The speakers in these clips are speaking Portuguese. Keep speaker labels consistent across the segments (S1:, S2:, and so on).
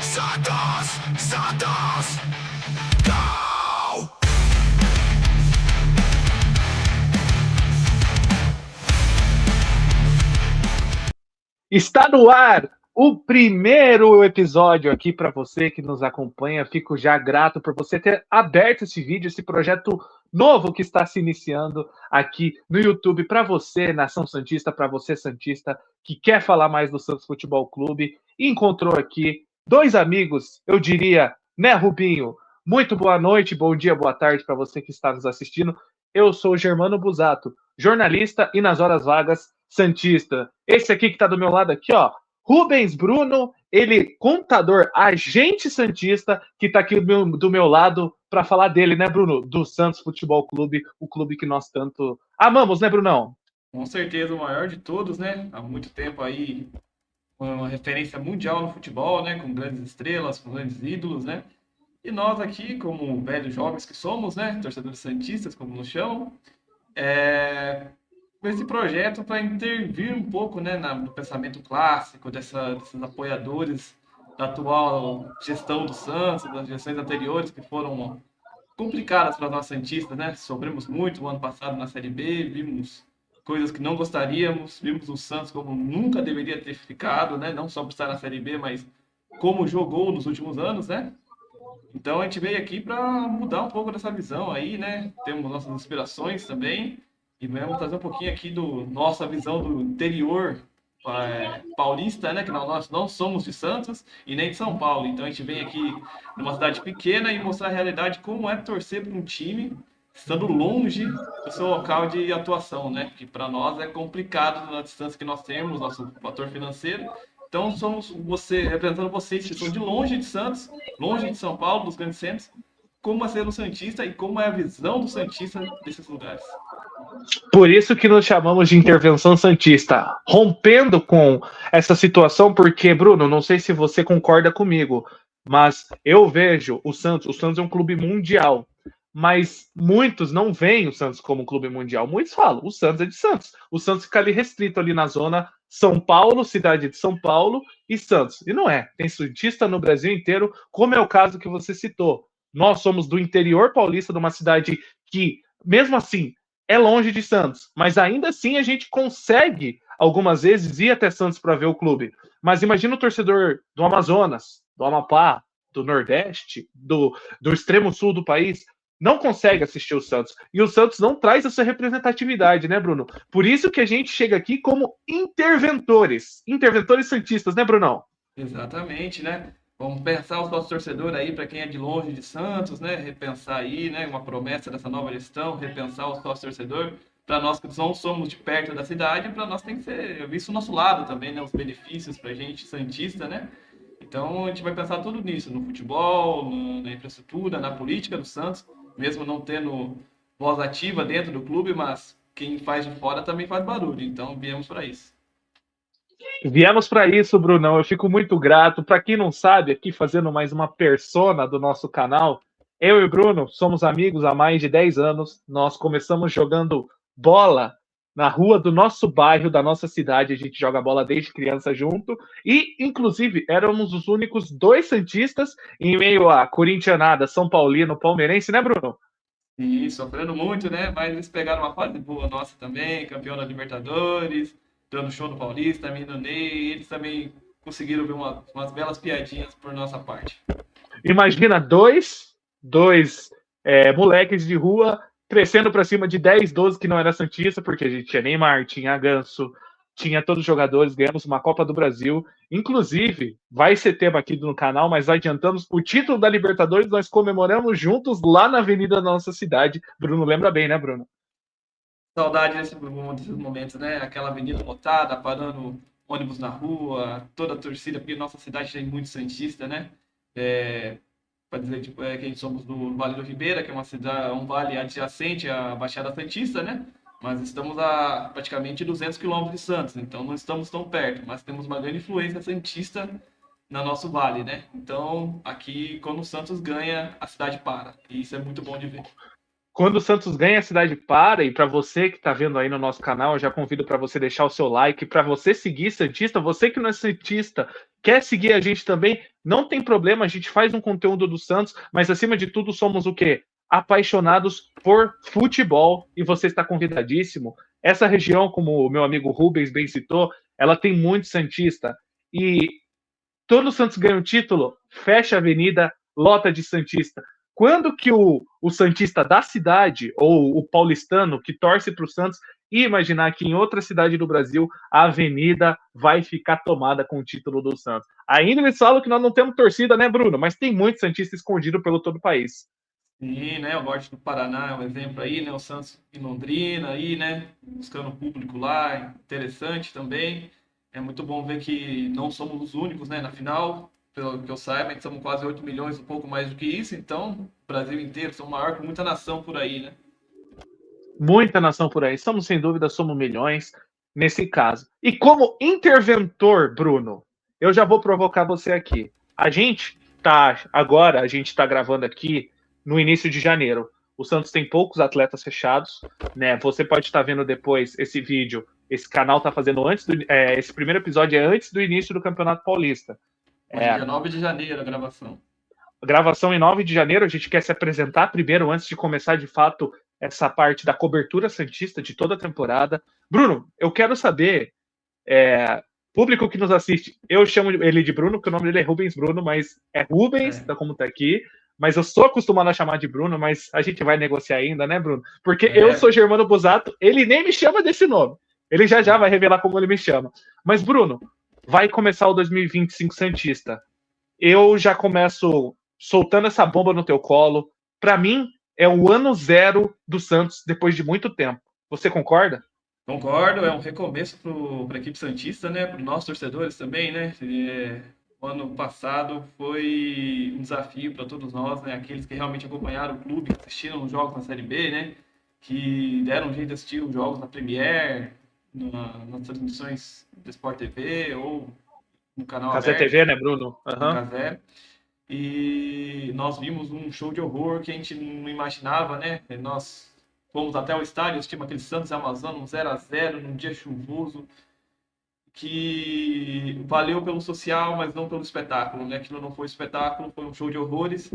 S1: Santos, Santos, go!
S2: Está no ar o primeiro episódio aqui para você que nos acompanha. Fico já grato por você ter aberto esse vídeo, esse projeto novo que está se iniciando aqui no YouTube para você, Nação Santista, para você, Santista, que quer falar mais do Santos Futebol Clube. E encontrou aqui dois amigos, eu diria, né, Rubinho? Muito boa noite, bom dia, boa tarde para você que está nos assistindo. Eu sou o Germano Busato, jornalista e nas horas vagas santista. Esse aqui que está do meu lado aqui, ó, Rubens Bruno, ele contador, agente santista, que está aqui do meu lado para falar dele, né, Bruno? Do Santos Futebol Clube, o clube que nós tanto amamos, né, Brunão?
S3: Com certeza o maior de todos, né? Há muito tempo aí, uma referência mundial no futebol, né? Com grandes estrelas, com grandes ídolos, né? E nós aqui, como velhos jovens que somos, né? Torcedores santistas, como nos chamam, com esse projeto para intervir um pouco, né? No pensamento clássico desses apoiadores da atual gestão do Santos, das gestões anteriores que foram complicadas para nós santistas, né? Sofremos muito o ano passado na Série B, vimos coisas que não gostaríamos, vimos o Santos como nunca deveria ter ficado, né? Não só por estar na Série B, mas como jogou nos últimos anos, né? Então a gente veio aqui para mudar um pouco dessa visão aí, né? Temos nossas inspirações também e vamos trazer um pouquinho aqui do nossa visão do interior paulista, né? Que nós não somos de Santos e nem de São Paulo. Então a gente vem aqui numa cidade pequena e mostrar a realidade como é torcer para um time estando longe do seu local de atuação, né? Que para nós é complicado na distância que nós temos, nosso fator financeiro. Então somos representando vocês que estão de longe de Santos, longe de São Paulo, dos grandes centros, como é ser um santista e como é a visão do santista desses lugares.
S2: Por isso que nos chamamos de intervenção santista, rompendo com essa situação, porque, Bruno, não sei se você concorda comigo, mas eu vejo o Santos é um clube mundial, mas muitos não veem o Santos como um clube mundial. Muitos falam, o Santos é de Santos. O Santos fica ali restrito ali na zona São Paulo, cidade de São Paulo e Santos. E não é, tem santista no Brasil inteiro, como é o caso que você citou. Nós somos do interior paulista, de uma cidade que, mesmo assim, é longe de Santos, mas ainda assim a gente consegue algumas vezes ir até Santos para ver o clube. Mas imagina o torcedor do Amazonas, do Amapá, do Nordeste, do extremo sul do país, não consegue assistir o Santos. E o Santos não traz essa representatividade, né, Bruno? Por isso que a gente chega aqui como interventores santistas, né, Brunão?
S3: Exatamente, né? Vamos pensar os nossos torcedores aí, para quem é de longe de Santos, né? Repensar aí, né? Uma promessa dessa nova gestão, repensar os nossos torcedores. Para nós que não somos de perto da cidade, para nós tem que ser visto o nosso lado também, né? Os benefícios para a gente, santista, né? Então a gente vai pensar tudo nisso, no futebol, na infraestrutura, na política do Santos, mesmo não tendo voz ativa dentro do clube, mas quem faz de fora também faz barulho. Então viemos para isso.
S2: Viemos para isso, Brunão. Eu fico muito grato. Para quem não sabe, aqui fazendo mais uma persona do nosso canal, eu e o Bruno somos amigos há mais de 10 anos. Nós começamos jogando bola na rua do nosso bairro, da nossa cidade. A gente joga bola desde criança junto. E, inclusive, éramos os únicos dois santistas em meio a corintianada, São Paulino, palmeirense, né, Bruno?
S3: E sofrendo muito, né? Mas eles pegaram uma fase boa nossa também, campeão da Libertadores, dando show no Paulista, também no Ney. Eles também conseguiram ver umas belas piadinhas por nossa parte.
S2: Imagina dois moleques de rua crescendo para cima de 10, 12 que não era Santista, porque a gente tinha Neymar, tinha Ganso, tinha todos os jogadores, ganhamos uma Copa do Brasil. Inclusive, vai ser tema aqui no canal, mas adiantamos o título da Libertadores, nós comemoramos juntos lá na avenida da nossa cidade. Bruno lembra bem, né, Bruno?
S3: Saudade desses momentos, né? Aquela avenida lotada, parando ônibus na rua, toda a torcida, porque nossa cidade tem muito santista, né? Para dizer tipo, que a gente somos do Vale do Ribeira, que é uma cidade, um vale adjacente à Baixada Santista, né? Mas estamos a praticamente 200 quilômetros de Santos, então não estamos tão perto, mas temos uma grande influência santista no nosso vale, né? Então, aqui, quando o Santos ganha, a cidade para, e isso é muito bom de ver.
S2: Quando o Santos ganha, a cidade para. E para você que está vendo aí no nosso canal, eu já convido para você deixar o seu like. Para você seguir Santista, você que não é Santista, quer seguir a gente também, não tem problema, a gente faz um conteúdo do Santos, mas acima de tudo somos o quê? Apaixonados por futebol. E você está convidadíssimo. Essa região, como o meu amigo Rubens bem citou, ela tem muito Santista. E todo Santos ganha um título, fecha a avenida, lota de Santista. Quando que o Santista da cidade, ou o paulistano que torce para o Santos, ia imaginar que em outra cidade do Brasil a avenida vai ficar tomada com o título do Santos? Ainda eles falam que nós não temos torcida, né, Bruno? Mas tem muito Santista escondido pelo todo o país.
S3: Sim, né? O Norte do Paraná é um exemplo aí, né? O Santos em Londrina aí, né? Buscando público lá, interessante também. É muito bom ver que não somos os únicos, né? Na final, pelo que eu saiba, a gente somos quase 8 milhões, um pouco mais do que isso. Então, o Brasil inteiro, somos maior que muita nação por aí, né?
S2: Muita nação por aí. Somos, sem dúvida, somos milhões nesse caso. E como interventor, Bruno, eu já vou provocar você aqui. A gente tá gravando aqui no início de janeiro. O Santos tem poucos atletas fechados, né? Você pode estar vendo depois esse vídeo. Esse canal tá fazendo esse primeiro episódio é antes do início do Campeonato Paulista.
S3: Hoje é
S2: É,
S3: dia 9 de janeiro a gravação.
S2: gravação em 9 de janeiro. A gente quer se apresentar primeiro, antes de começar de fato essa parte da cobertura santista de toda a temporada. Bruno, eu quero saber, público que nos assiste, eu chamo ele de Bruno, porque o nome dele é Rubens Bruno, mas é Rubens,
S3: É,
S2: como tá aqui. Mas eu sou acostumado a chamar de Bruno, mas a gente vai negociar ainda, né, Bruno? Porque eu
S3: é,
S2: sou Germano Busato, ele nem me chama desse nome. Ele já vai revelar como ele me chama. Mas, Bruno, vai começar o 2025 Santista. Eu já começo soltando essa bomba no teu colo. Para mim, é o ano zero do Santos depois de muito tempo. Você concorda?
S3: concordo, é um recomeço para a equipe santista, né? Para os nossos torcedores também, né? O ano passado foi um desafio para todos nós, né? Aqueles que realmente acompanharam o clube, que assistiram os jogos na Série B, né? Que deram um jeito de assistir os jogos na Premier, nas transmissões do Sport TV ou no canal
S2: Casé
S3: aberto,
S2: TV, né, Bruno?
S3: no
S2: Uhum.
S3: Casé. E nós vimos um show de horror que a gente não imaginava, né? Nós fomos até o estádio, assistimos aquele Santos e Amazonas, um 0-0 num dia chuvoso, que valeu pelo social, mas não pelo espetáculo, né? Aquilo não foi espetáculo, foi um show de horrores.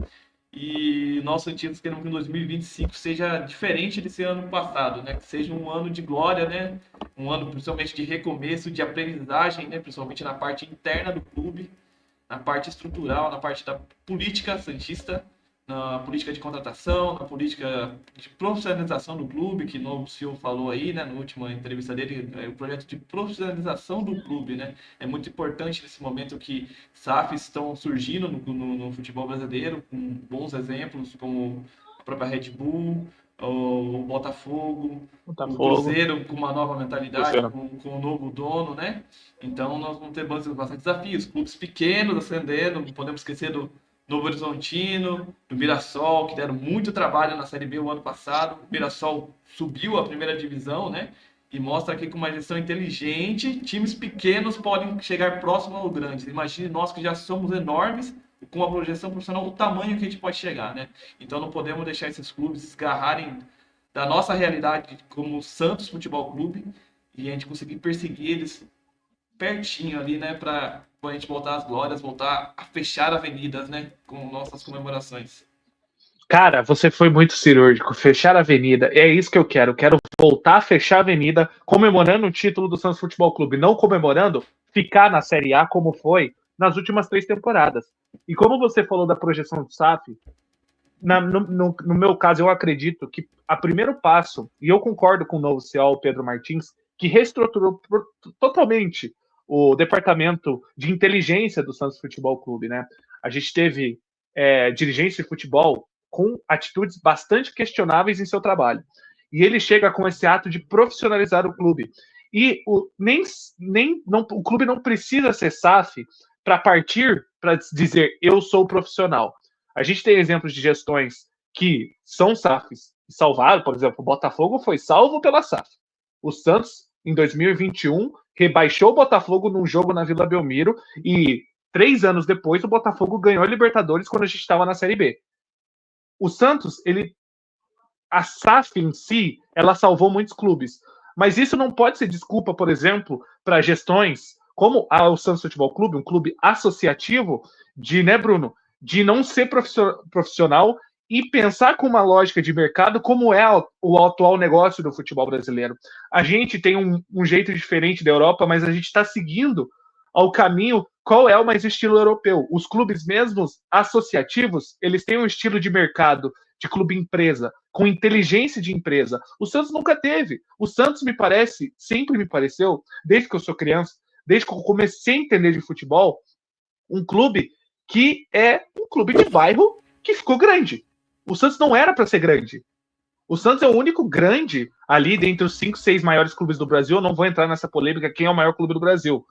S3: E nós sentimos que 2025 seja diferente desse ano passado, né? Que seja um ano de glória, né? Um ano principalmente de recomeço, de aprendizagem, né? Principalmente na parte interna do clube, na parte estrutural, na parte da política santista, na política de contratação, na política de profissionalização do clube, que o novo CEO falou aí, né, na última entrevista dele, o projeto de profissionalização do clube, né, é muito importante nesse momento que SAFs estão surgindo no futebol brasileiro, com bons exemplos, como a própria Red Bull, o Botafogo, o
S2: Botafogo.
S3: Cruzeiro com uma nova mentalidade,
S2: Cruzeiro.
S3: com um novo dono, né? Então nós vamos ter bastante desafios. Clubes pequenos ascendendo, não podemos esquecer do Novo Horizontino, do Mirassol, que deram muito trabalho na Série B o ano passado. O Mirassol subiu a primeira divisão, né? E mostra que com uma gestão inteligente, times pequenos podem chegar próximo ao grande. Imagine nós que já somos enormes, com a projeção profissional, o tamanho que a gente pode chegar, né? Então não podemos deixar esses clubes esgarrarem da nossa realidade como Santos Futebol Clube e a gente conseguir perseguir eles pertinho ali, né, para a gente voltar às glórias, voltar a fechar avenidas, né, com nossas comemorações.
S2: Cara, você foi muito cirúrgico. Fechar a avenida. É isso que eu quero. Quero voltar a fechar a avenida comemorando o título do Santos Futebol Clube. Não comemorando ficar na Série A como foi nas últimas 3 temporadas. E como você falou da projeção do SAF, no meu caso, eu acredito que a primeiro passo, e eu concordo com o novo CEO, Pedro Martins, que reestruturou totalmente o departamento de inteligência do Santos Futebol Clube, né? A gente teve dirigência de futebol com atitudes bastante questionáveis em seu trabalho. E ele chega com esse ato de profissionalizar o clube. E o clube não precisa ser SAF para partir para dizer eu sou profissional. A gente tem exemplos de gestões que são SAFs e salvaram, por exemplo, o Botafogo foi salvo pela SAF. O Santos, em 2021, rebaixou o Botafogo num jogo na Vila Belmiro e 3 anos depois o Botafogo ganhou a Libertadores quando a gente estava na Série B. O Santos, ele a SAF em si, ela salvou muitos clubes. Mas isso não pode ser desculpa, por exemplo, para gestões como o Santos Futebol Clube, um clube associativo, de, né, Bruno, de não ser profissional e pensar com uma lógica de mercado como é o atual negócio do futebol brasileiro. A gente tem um jeito diferente da Europa, mas a gente está seguindo ao caminho qual é o mais estilo europeu. Os clubes mesmos associativos, eles têm um estilo de mercado, de clube empresa, com inteligência de empresa. O Santos nunca teve. O Santos me parece, sempre me pareceu, desde que eu sou criança, desde que eu comecei a entender de futebol, um clube que é um clube de bairro que ficou grande. O Santos não era para ser grande. O Santos é o único grande ali dentre os 5, 6 maiores clubes do Brasil. Eu não vou entrar nessa polêmica quem é o maior clube do Brasil.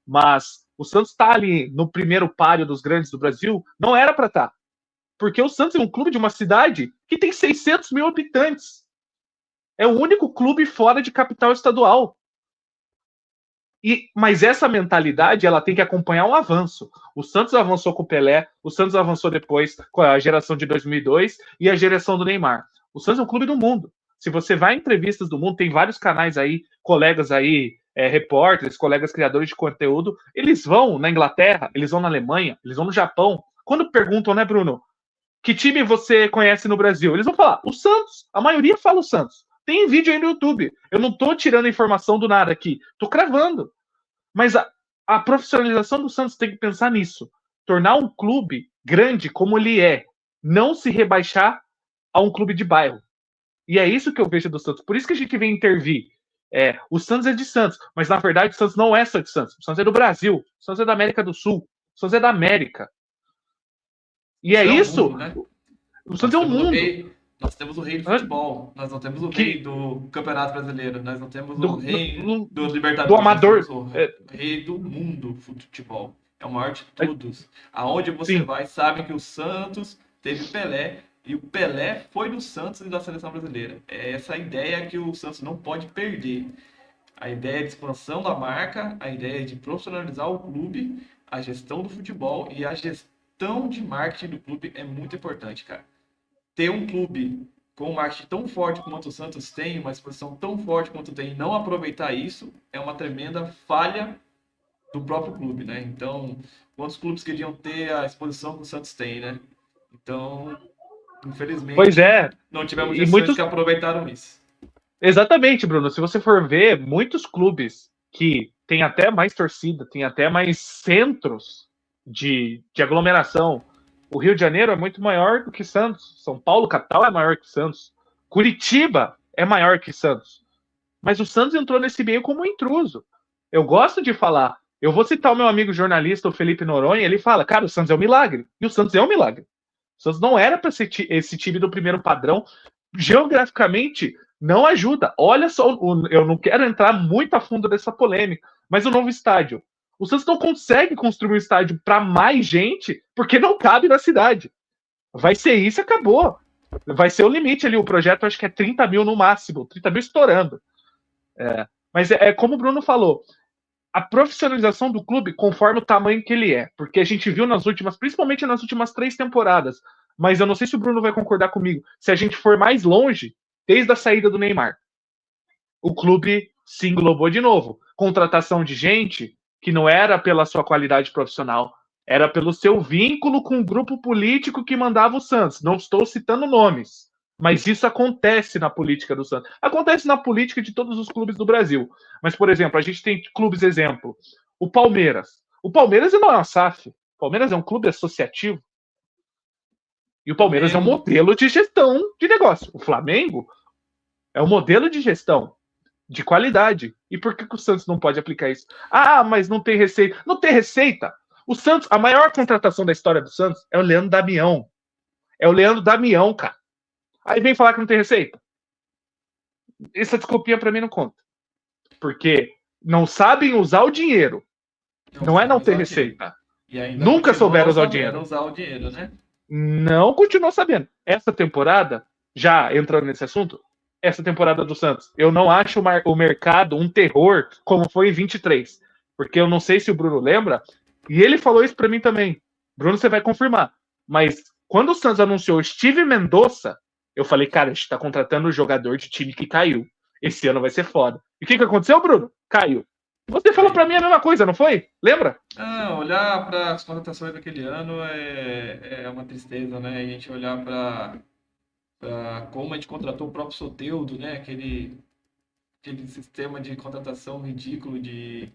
S2: Mas o Santos está ali no primeiro páreo dos grandes do Brasil. Não era para estar. Porque o Santos é um clube de uma cidade que tem 600 mil habitantes. É o único clube fora de capital estadual. Mas essa mentalidade ela tem que acompanhar um avanço. O Santos avançou com o Pelé, o Santos avançou depois com a geração de 2002 e a geração do Neymar. O Santos é um clube do mundo. Se você vai em entrevistas do mundo, tem vários canais aí, colegas aí, repórteres, colegas criadores de conteúdo, eles vão na Inglaterra, eles vão na Alemanha, eles vão no Japão. Quando perguntam, né, Bruno, que time você conhece no Brasil? Eles vão falar, o Santos. A maioria fala o Santos. Tem vídeo aí no YouTube. Eu não tô tirando informação do nada aqui. Tô cravando. Mas a profissionalização do Santos tem que pensar nisso. Tornar um clube grande como ele é. Não se rebaixar a um clube de bairro. E é isso que eu vejo do Santos. Por isso que a gente vem intervir. O Santos é de Santos. Mas, na verdade, o Santos não é só de Santos. O Santos é do Brasil. O Santos é da América do Sul. O Santos é da América. E é isso.
S3: Mundo, né?
S2: O Santos é um mundo.
S3: Nós temos o rei do futebol, nós não temos o rei do Campeonato Brasileiro, nós não temos o rei do Libertadores.
S2: Do amador.
S3: O rei do mundo futebol. É o maior de todos. Aonde você vai, sabe que o Santos teve Pelé e o Pelé foi do Santos e da seleção brasileira. É essa ideia que o Santos não pode perder. A ideia de expansão da marca, a ideia de profissionalizar o clube, a gestão do futebol e a gestão de marketing do clube é muito importante, cara. Ter um clube com um marketing tão forte quanto o Santos tem, uma exposição tão forte quanto tem, e não aproveitar isso, é uma tremenda falha do próprio clube, né? Então, quantos clubes queriam ter a exposição que o Santos tem, né? Então, infelizmente, não tivemos gestões que aproveitaram isso.
S2: Exatamente, Bruno. Se você for ver, muitos clubes que têm até mais torcida, têm até mais centros de aglomeração. O Rio de Janeiro é muito maior do que Santos. São Paulo, capital, é maior que Santos. Curitiba é maior que Santos. Mas o Santos entrou nesse meio como um intruso. Eu gosto de falar. Eu vou citar o meu amigo jornalista, o Felipe Noronha, ele fala, cara, o Santos é um milagre. E o Santos é um milagre. O Santos não era para ser esse time do primeiro padrão. Geograficamente, não ajuda. Olha só, eu não quero entrar muito a fundo dessa polêmica, mas o novo estádio. O Santos não consegue construir um estádio para mais gente porque não cabe na cidade. Vai ser isso e acabou. Vai ser o limite ali. O projeto acho que é 30 mil no máximo. 30 mil estourando. Mas é como o Bruno falou. A profissionalização do clube conforme o tamanho que ele é. Porque a gente viu principalmente nas últimas 3 temporadas. Mas eu não sei se o Bruno vai concordar comigo. Se a gente for mais longe, desde a saída do Neymar, o clube se englobou de novo. Contratação de gente que não era pela sua qualidade profissional, era pelo seu vínculo com o grupo político que mandava o Santos. Não estou citando nomes, mas isso acontece na política do Santos. Acontece na política de todos os clubes do Brasil. Mas, por exemplo, a gente tem clubes exemplo. O Palmeiras. O Palmeiras não é uma SAF. O Palmeiras é um clube associativo. E o Palmeiras é um modelo de gestão de negócio. O Flamengo é um modelo de gestão de qualidade. E por que o Santos não pode aplicar isso? Ah, mas não tem receita. Não tem receita. O Santos, a maior contratação da história do Santos é o Leandro Damião. É o Leandro Damião, cara. Aí vem falar que não tem receita. Essa desculpinha pra mim não conta. Porque não sabem usar o dinheiro. Não é não ter receita. Nunca souberam usar o dinheiro.
S3: Né?
S2: Não continuou sabendo. Essa temporada, já entrando nesse assunto, essa temporada do Santos, eu não acho o mercado um terror como foi em 23. Porque eu não sei se o Bruno lembra, e ele falou isso pra mim também. Bruno, você vai confirmar. Mas quando o Santos anunciou Steve Mendonça, Eu falei, cara, a gente tá contratando um jogador de time que caiu. Esse ano vai ser foda. E o que aconteceu, Bruno? Caiu. Você falou pra mim a mesma coisa, não foi? Lembra?
S3: Olhar para as contratações daquele ano é uma tristeza, né? A gente olhar para como a gente contratou o próprio Soteldo, né? Aquele sistema de contratação ridículo de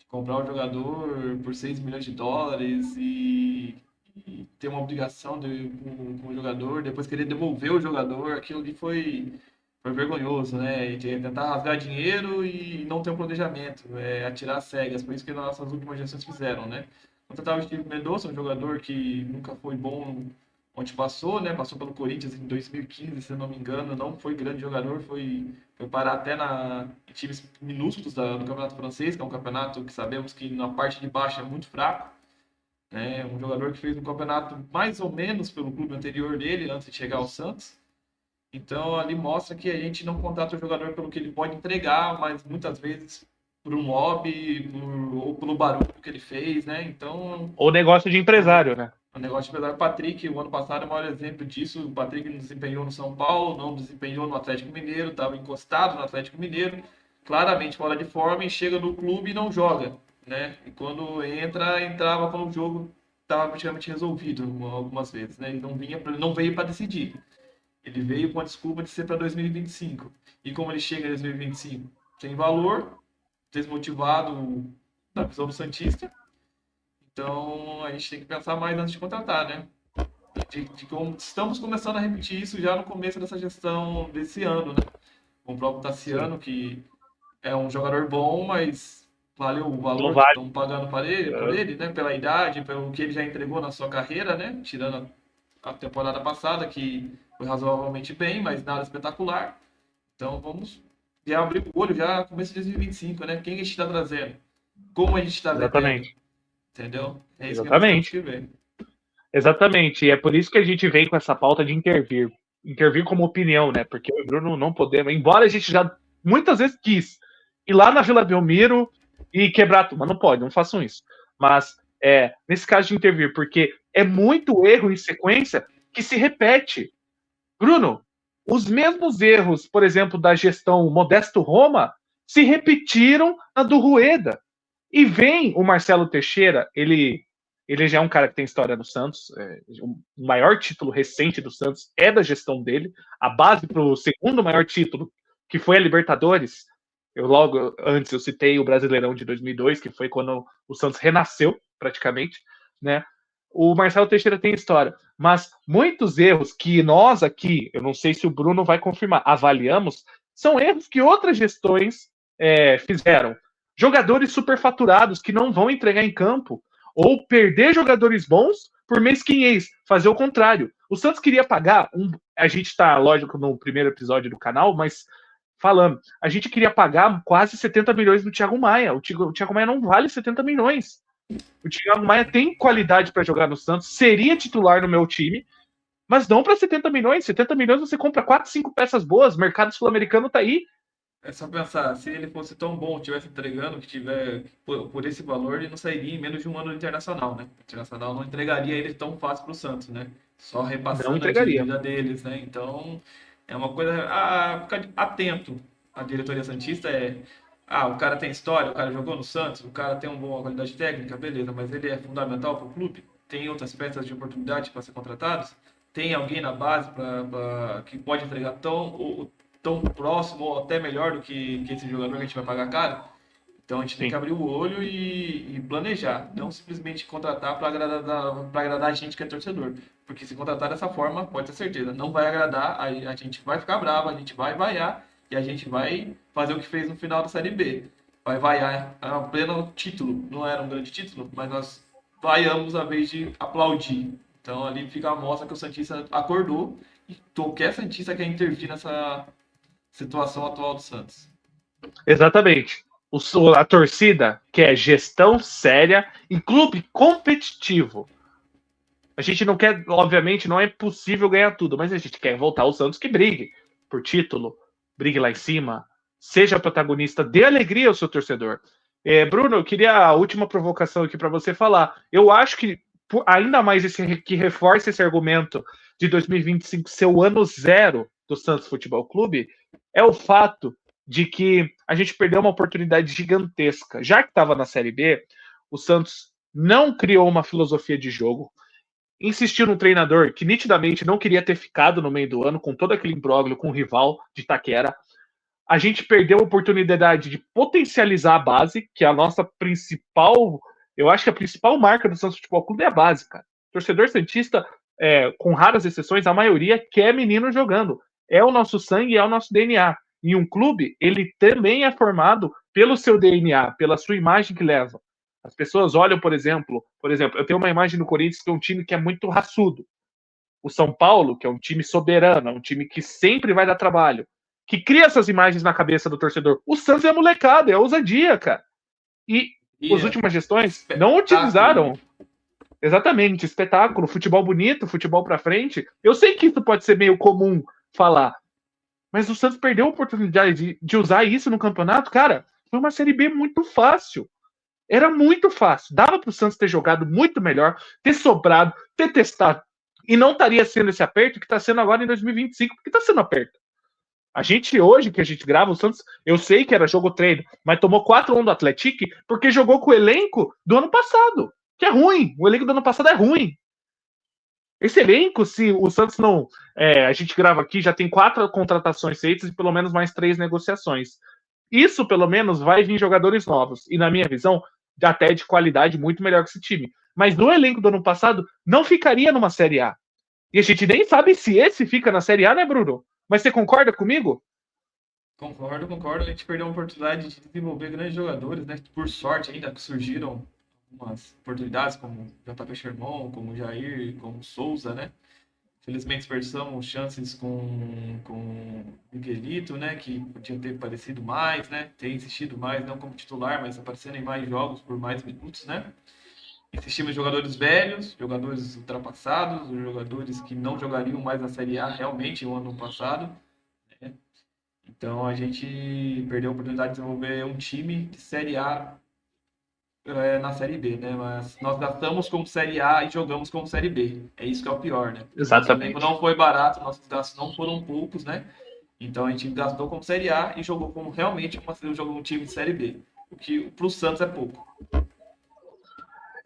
S3: comprar um jogador por 6 milhões de dólares e ter uma obrigação com o jogador, depois querer devolver o jogador, aquilo ali foi vergonhoso, né? E tentar rasgar dinheiro e não ter um planejamento, atirar as cegas, foi isso que nossas últimas gestões fizeram, né? Contratar o Steve Mendonça, um jogador que nunca foi bom onde passou, né? Passou pelo Corinthians em 2015, se eu não me engano, não foi grande jogador, foi parar até em times minúsculos do Campeonato Francês, que é um campeonato que sabemos que na parte de baixo é muito fraco, né? Um jogador que fez um campeonato mais ou menos pelo clube anterior dele, antes de chegar ao Santos. Então, ali mostra que a gente não contrata o jogador pelo que ele pode entregar, mas muitas vezes por um hobby ou pelo barulho que ele fez, né? Então...
S2: Ou negócio de empresário, né?
S3: O negócio de empresário, o Patrick, o ano passado é o maior exemplo disso. O Patrick não desempenhou no São Paulo, não desempenhou no Atlético Mineiro, estava encostado no Atlético Mineiro, claramente fora de forma, e chega no clube e não joga, né? E quando entrava quando o jogo estava praticamente resolvido algumas vezes, né? Ele não veio para decidir. Ele veio com a desculpa de ser para 2025. E como ele chega em 2025? Sem valor, desmotivado na visão do Santista. Então, a gente tem que pensar mais antes de contratar, né? De como estamos começando a repetir isso já no começo dessa gestão desse ano, né? Com o próprio Tassiano, que é um jogador bom, mas valeu o valor que estão pagando por ele, né? Pela idade, pelo que ele já entregou na sua carreira, né? Tirando a temporada passada, que foi razoavelmente bem, mas nada espetacular. Então, vamos já abrir o olho já no começo de 2025, né? Quem a gente está trazendo? Como a gente está
S2: Exatamente.
S3: vendendo? Entendeu? É isso
S2: Exatamente.
S3: que nós temos que ver.
S2: Exatamente. E é por isso que a gente vem com essa pauta de intervir. Intervir como opinião, né? Porque eu e o Bruno não podemos, embora a gente já muitas vezes quis ir lá na Vila Belmiro e quebrar tudo, mas não pode, não façam isso. Mas nesse caso de intervir, porque é muito erro em sequência que se repete. Bruno, os mesmos erros, por exemplo, da gestão Modesto Roma, se repetiram na do Rueda. E vem o Marcelo Teixeira, ele já é um cara que tem história no Santos, o maior título recente do Santos é da gestão dele, a base para o segundo maior título, que foi a Libertadores. Logo antes eu citei o Brasileirão de 2002, que foi quando o Santos renasceu, praticamente, né? O Marcelo Teixeira tem história, mas muitos erros que nós aqui, eu não sei se o Bruno vai confirmar, avaliamos, são erros que outras gestões fizeram. Jogadores superfaturados que não vão entregar em campo, ou perder jogadores bons por mesquinhez, fazer o contrário. O Santos queria pagar, a gente está, lógico, no primeiro episódio do canal, mas falando, a gente queria pagar quase 70 milhões no Thiago Maia. O Thiago Maia não vale 70 milhões. O Thiago Maia tem qualidade para jogar no Santos, seria titular no meu time, mas não para 70 milhões. 70 milhões você compra 4, 5 peças boas, o mercado sul-americano tá aí.
S3: É só pensar, se ele fosse tão bom, estivesse entregando, que tiver por esse valor, ele não sairia em menos de um ano do Internacional, né? O Internacional não entregaria ele tão fácil para o Santos, né? Só repassando a dívida deles, né? Então, é uma coisa a ficar atento. A diretoria santista o cara tem história, o cara jogou no Santos, o cara tem uma boa qualidade técnica, beleza, mas ele é fundamental para o clube? Tem outras peças de oportunidade para ser contratados? Tem alguém na base que pode entregar tão próximo ou até melhor do que esse jogador que a gente vai pagar caro? Então a gente tem que abrir o olho e planejar, não simplesmente contratar para agradar a gente que é torcedor. Porque se contratar dessa forma, pode ter certeza, não vai agradar, a gente vai ficar bravo, a gente vai vaiar e a gente vai fazer o que fez no final da Série B. Vai vaiar a pleno título, não era um grande título, mas nós vaiamos a vez de aplaudir. Então ali fica a mostra que o Santista acordou e qualquer Santista quer intervir nessa situação atual do Santos.
S2: Exatamente. A torcida quer gestão séria e clube competitivo. A gente não quer, obviamente, não é possível ganhar tudo, mas a gente quer voltar ao Santos que brigue por título, brigue lá em cima, seja protagonista, dê alegria ao seu torcedor. Bruno, eu queria a última provocação aqui para você falar. Eu acho que, ainda mais que reforça esse argumento de 2025 ser o ano zero do Santos Futebol Clube é o fato de que a gente perdeu uma oportunidade gigantesca. Já que estava na Série B, o Santos não criou uma filosofia de jogo, insistiu num treinador que nitidamente não queria ter ficado no meio do ano, com todo aquele imbróglio com o rival de Itaquera. A gente perdeu a oportunidade de potencializar a base, que é a nossa principal, eu acho que a principal marca do Santos Futebol Clube é a base, cara. Torcedor santista, com raras exceções, a maioria quer menino jogando. É o nosso sangue, é o nosso DNA. E um clube, ele também é formado pelo seu DNA, pela sua imagem que leva. As pessoas olham, por exemplo, eu tenho uma imagem do Corinthians que é um time que é muito raçudo. O São Paulo, que é um time soberano, é um time que sempre vai dar trabalho, que cria essas imagens na cabeça do torcedor. O Santos é molecada, é ousadia, cara. E as últimas gestões não utilizaram. Exatamente, espetáculo, futebol bonito, futebol pra frente. Eu sei que isso pode ser meio comum falar, mas o Santos perdeu a oportunidade de usar isso no campeonato, cara. Foi uma Série B muito fácil. Era muito fácil. Dava pro Santos ter jogado muito melhor, ter sobrado, ter testado. E não estaria sendo esse aperto que está sendo agora em 2025, porque está sendo aperto. A gente, hoje, que a gente grava, o Santos, eu sei que era jogo treino, mas tomou 4-1 do Atlético porque jogou com o elenco do ano passado, que é ruim. O elenco do ano passado é ruim. Esse elenco, se o Santos não... a gente grava aqui, já tem 4 contratações feitas e pelo menos mais 3 negociações. Isso, pelo menos, vai vir jogadores novos. E, na minha visão, até de qualidade muito melhor que esse time. Mas no elenco do ano passado, não ficaria numa Série A. E a gente nem sabe se esse fica na Série A, né, Bruno? Mas você concorda comigo?
S3: Concordo. A gente perdeu a oportunidade de desenvolver grandes jogadores, né? Por sorte, ainda que surgiram algumas oportunidades, como JP Sherman, como Jair, como Souza, né? Felizmente dispersamos chances com Miguelito, né? Que podia ter aparecido mais, né? Ter insistido mais, não como titular, mas aparecendo em mais jogos por mais minutos, né? Insistimos em jogadores velhos, jogadores ultrapassados, jogadores que não jogariam mais na Série A realmente no ano passado. Né? Então a gente perdeu a oportunidade de desenvolver um time de Série A na Série B, né? Mas nós gastamos como Série A e jogamos como Série B. É isso que é o pior, né?
S2: Exatamente.
S3: Nosso elenco não foi barato, nossos gastos não foram poucos, né? Então a gente gastou como Série A e jogou como realmente um time de Série B. O que para o Santos é pouco.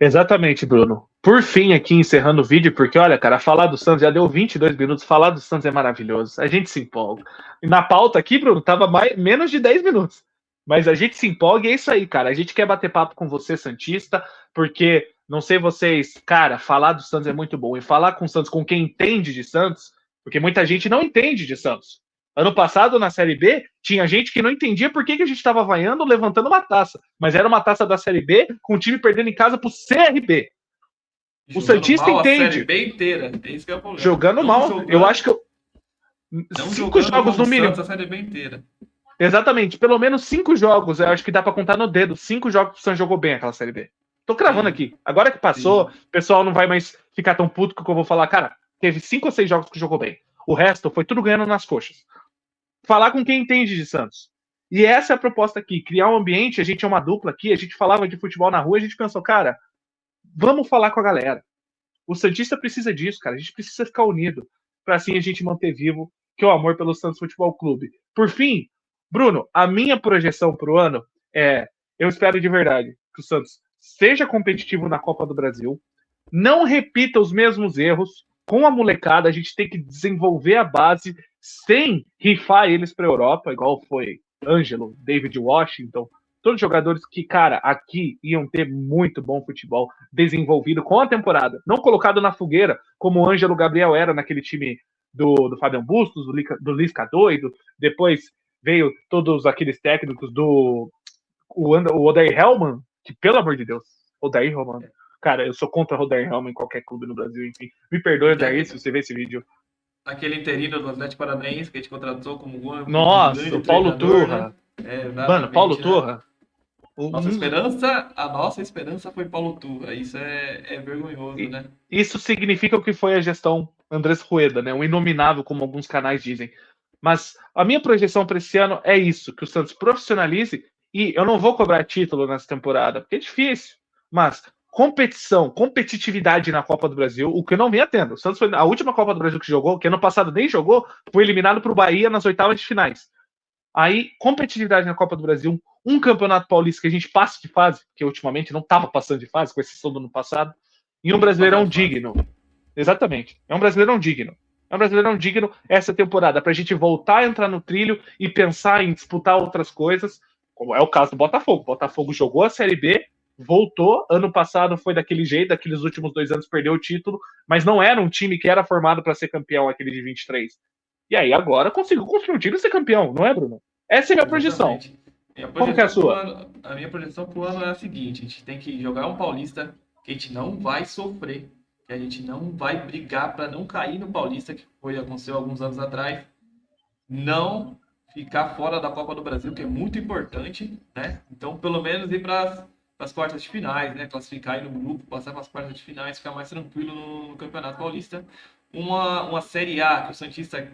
S2: Exatamente, Bruno. Por fim, aqui encerrando o vídeo, porque olha, cara, falar do Santos já deu 22 minutos, falar do Santos é maravilhoso, a gente se empolga. E na pauta aqui, Bruno, tava menos de 10 minutos. Mas a gente se empolga e é isso aí, cara. A gente quer bater papo com você, Santista, porque, não sei vocês, cara, falar do Santos é muito bom. E falar com o Santos, com quem entende de Santos, porque muita gente não entende de Santos. Ano passado, na Série B, tinha gente que não entendia por que a gente estava vaiando levantando uma taça. Mas era uma taça da Série B com o time perdendo em casa pro CRB. O Santista entende.
S3: A Série B inteira. É isso que é o problema.
S2: Jogando mal. Eu acho que 5 jogos no mínimo.
S3: A Série B inteira.
S2: Exatamente. Pelo menos 5 jogos. Eu acho que dá pra contar no dedo. 5 jogos que o Santos jogou bem aquela Série B. Tô cravando aqui. Agora que passou, o pessoal não vai mais ficar tão puto que eu vou falar. Cara, teve 5 ou 6 jogos que jogou bem. O resto foi tudo ganhando nas coxas. Falar com quem entende de Santos. E essa é a proposta aqui, criar um ambiente, a gente é uma dupla aqui, a gente falava de futebol na rua, a gente pensou, cara, vamos falar com a galera. O Santista precisa disso, cara, a gente precisa ficar unido, para assim a gente manter vivo que é o amor pelo Santos Futebol Clube. Por fim, Bruno, a minha projeção pro ano eu espero de verdade que o Santos seja competitivo na Copa do Brasil, não repita os mesmos erros, com a molecada, a gente tem que desenvolver a base sem rifar eles para a Europa, igual foi Ângelo, David Washington, todos jogadores que, cara, aqui iam ter muito bom futebol desenvolvido com a temporada, não colocado na fogueira, como o Ângelo Gabriel era naquele time do Fabian Bustos, do Lisca doido, depois veio todos aqueles técnicos o Odair Hellman, que, pelo amor de Deus, Odair Hellman, cara, eu sou contra o Roder Helma em qualquer clube no Brasil, enfim. Me perdoe, Odair, se você ver esse vídeo.
S3: Aquele interino do Atlético Paranaense que a gente contratou como
S2: Nossa, o Paulo Turra.
S3: Né?
S2: Mano, Paulo Turra.
S3: A nossa esperança foi Paulo Turra. Isso é vergonhoso, né?
S2: Isso significa o que foi a gestão Andrés Rueda, né? Um inominável, como alguns canais dizem. Mas a minha projeção para esse ano é isso, que o Santos profissionalize, e eu não vou cobrar título nessa temporada, porque é difícil. Mas competição, competitividade na Copa do Brasil, o que não vinha tendo. O Santos foi a última Copa do Brasil que jogou, que ano passado nem jogou, foi eliminado para o Bahia nas oitavas de finais. Aí, competitividade na Copa do Brasil, um campeonato paulista que a gente passa de fase, que ultimamente não estava passando de fase, com exceção do ano passado, e um brasileirão digno. Exatamente. É um brasileirão digno. É um brasileirão digno essa temporada, para a gente voltar a entrar no trilho e pensar em disputar outras coisas, como é o caso do Botafogo. O Botafogo jogou a Série B, voltou, ano passado foi daquele jeito, daqueles últimos 2 anos perdeu o título, mas não era um time que era formado para ser campeão, aquele de 23. E aí agora conseguiu construir um time e ser campeão, não é, Bruno? Essa é a minha projeção. Como que é a sua?
S3: A minha projeção pro ano é a seguinte: a gente tem que jogar um Paulista que a gente não vai sofrer, que a gente não vai brigar para não cair no Paulista, que aconteceu alguns anos atrás, não ficar fora da Copa do Brasil, que é muito importante, né? Então, pelo menos ir para as quartas de finais, né? Classificar aí no grupo, passar para as quartas de finais, ficar mais tranquilo no Campeonato Paulista. Uma Série A que o Santista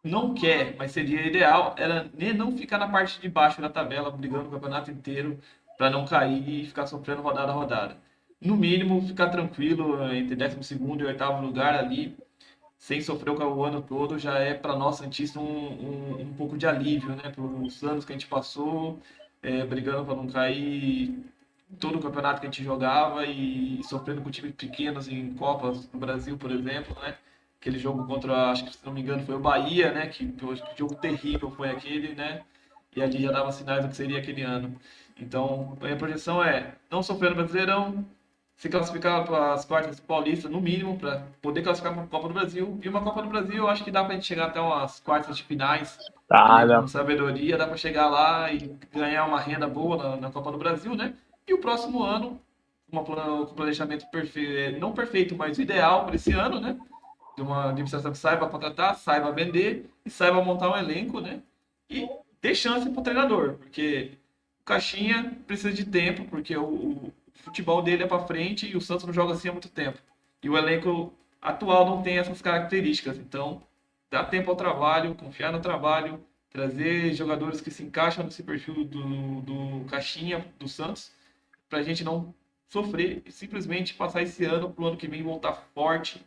S3: não quer, mas seria ideal, era não ficar na parte de baixo da tabela, brigando o campeonato inteiro para não cair e ficar sofrendo rodada a rodada. No mínimo, ficar tranquilo entre 12º e 8º lugar ali, sem sofrer o ano todo, já é para nós Santista um pouco de alívio, né? Pelos anos que a gente passou, brigando para não cair todo o campeonato que a gente jogava e sofrendo com times pequenos em Copas do Brasil, por exemplo, né? Aquele jogo contra, acho que se não me engano, foi o Bahia, né? Que jogo terrível foi aquele, né? E ali já dava sinais do que seria aquele ano. Então, a minha projeção é não sofrer no Brasileirão, se classificar para as quartas paulistas, no mínimo, para poder classificar para a Copa do Brasil. E uma Copa do Brasil, eu acho que dá para a gente chegar até umas quartas de finais, com sabedoria, dá para chegar lá e ganhar uma renda boa na Copa do Brasil, né? E o próximo ano, um planejamento perfeito, não perfeito, mas ideal para esse ano, né? De uma administração que saiba contratar, saiba vender e saiba montar um elenco, né? E dê chance para o treinador, porque o Caixinha precisa de tempo, porque o futebol dele é para frente e o Santos não joga assim há muito tempo. E o elenco atual não tem essas características. Então, dá tempo ao trabalho, confiar no trabalho, trazer jogadores que se encaixam nesse perfil do Caixinha, do Santos, para a gente não sofrer e simplesmente passar esse ano para o ano que vem voltar forte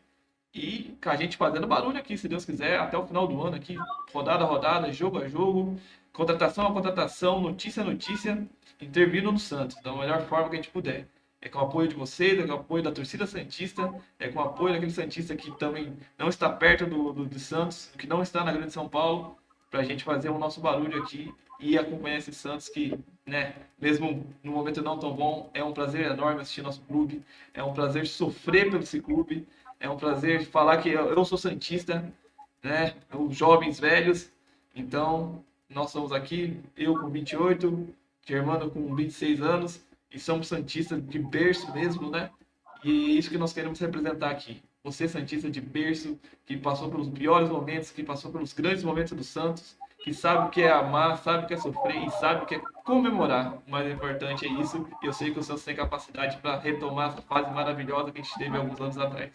S3: e com a gente fazendo barulho aqui, se Deus quiser, até o final do ano aqui, rodada a rodada, jogo a jogo, contratação a contratação, notícia a notícia, intervindo no Santos, da melhor forma que a gente puder. É com o apoio de vocês, é com o apoio da torcida santista, é com o apoio daquele santista que também não está perto do Santos, que não está na Grande São Paulo, para a gente fazer o nosso barulho aqui e acompanhar esse Santos que, né, mesmo no momento não tão bom, é um prazer enorme assistir nosso clube, é um prazer sofrer pelo esse clube, é um prazer falar que eu sou santista, né, os jovens velhos, então nós somos aqui, eu com 28, Germano com 26 anos, e somos santistas de berço mesmo, né? E é isso que nós queremos representar aqui. Você, santista de berço, que passou pelos piores momentos, que passou pelos grandes momentos do Santos, que sabe o que é amar, sabe o que é sofrer e sabe o que é comemorar. O mais importante é isso. E eu sei que o Santos tem capacidade para retomar essa fase maravilhosa que a gente teve alguns anos atrás.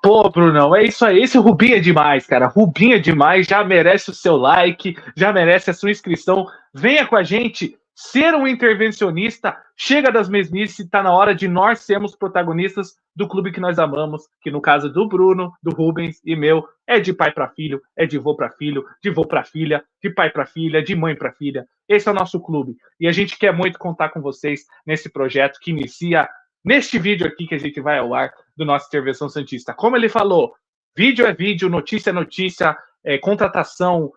S2: Pô, Brunão, é isso aí. Esse Rubinho é demais, cara. Rubinho é demais, já merece o seu like, já merece a sua inscrição. Venha com a gente ser um intervencionista. Chega das mesmices, tá na hora de nós sermos protagonistas do clube que nós amamos, que no caso do Bruno, do Rubens e meu, é de pai para filho, é de vô para filho, de vô para filha, de pai para filha, de mãe para filha. Esse é o nosso clube. E a gente quer muito contar com vocês nesse projeto que inicia neste vídeo aqui que a gente vai ao ar do nosso Intervenção Santista. Como ele falou, vídeo é vídeo, notícia é notícia, contratação,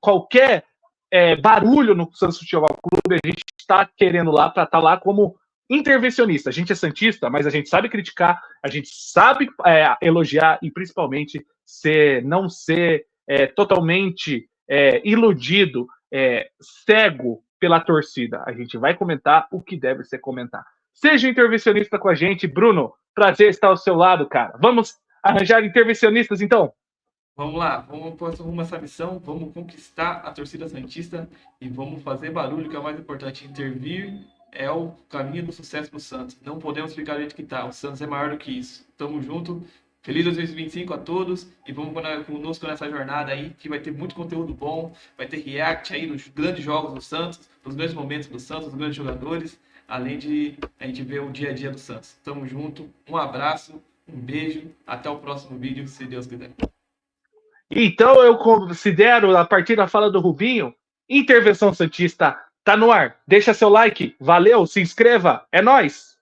S2: qualquer barulho no Santos Futebol Clube, a gente está querendo lá para estar lá como intervencionista. A gente é santista, mas a gente sabe criticar, a gente sabe elogiar e principalmente não ser totalmente iludido, cego pela torcida. A gente vai comentar o que deve ser comentado. Seja intervencionista com a gente. Bruno, prazer estar ao seu lado, cara. Vamos arranjar intervencionistas, então?
S3: Vamos lá, vamos pôr essa missão, vamos conquistar a torcida santista e vamos fazer barulho, que é o mais importante. Intervir é o caminho do sucesso para o Santos. Não podemos ficar do jeito que está. O Santos é maior do que isso. Tamo junto. Feliz 2025 a todos e vamos conosco nessa jornada aí, que vai ter muito conteúdo bom, vai ter react aí dos grandes jogos do Santos, dos grandes momentos do Santos, dos grandes jogadores. além de a gente ver o dia a dia do Santos. Tamo junto, um abraço, um beijo, até o próximo vídeo, se Deus quiser.
S2: Então eu considero, a partir da fala do Rubinho, Intervenção Santista tá no ar. Deixa seu like, valeu, se inscreva, é nóis!